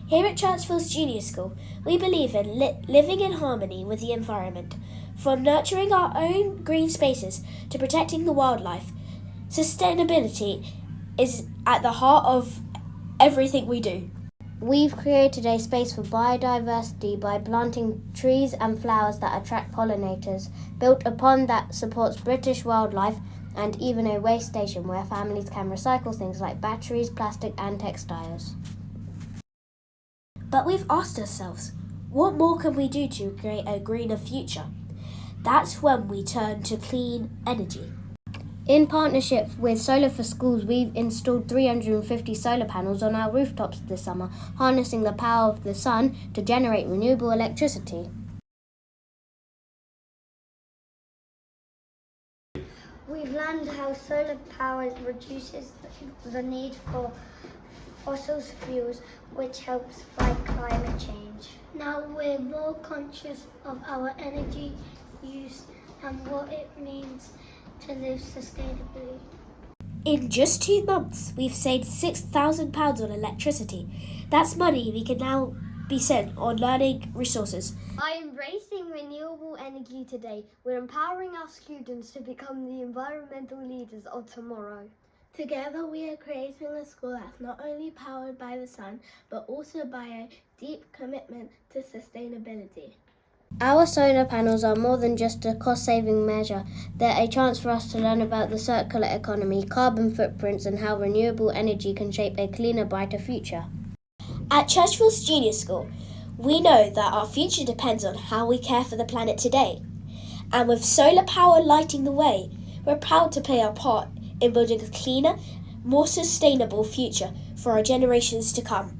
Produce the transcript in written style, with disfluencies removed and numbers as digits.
Here at Churchfields Junior School, we believe in living in harmony with the environment. From nurturing our own green spaces to protecting the wildlife, sustainability is at the heart of everything we do. We've created a space for biodiversity by planting trees and flowers that attract pollinators, built a pond that supports British wildlife, and even a waste station where families can recycle things like batteries, plastic and textiles. But we've asked ourselves, what more can we do to create a greener future? That's when we turn to clean energy. In partnership with Solar for Schools, we've installed 350 solar panels on our rooftops this summer, harnessing the power of the sun to generate renewable electricity. We've learned how solar power reduces the need for fossil fuels, which helps fight climate change. Now we're more conscious of our energy use and what it means to live sustainably. In just 2 months, we've saved £6,000 on electricity. That's money we can now be spent on learning resources. By embracing renewable energy today, we're empowering our students to become the environmental leaders of tomorrow. Together we are creating a school that's not only powered by the sun, but also by a deep commitment to sustainability. Our solar panels are more than just a cost-saving measure. They're a chance for us to learn about the circular economy, carbon footprints, and how renewable energy can shape a cleaner, brighter future. At Churchfields Junior School, we know that our future depends on how we care for the planet today. And with solar power lighting the way, we're proud to play our part in building a cleaner, more sustainable future for our generations to come.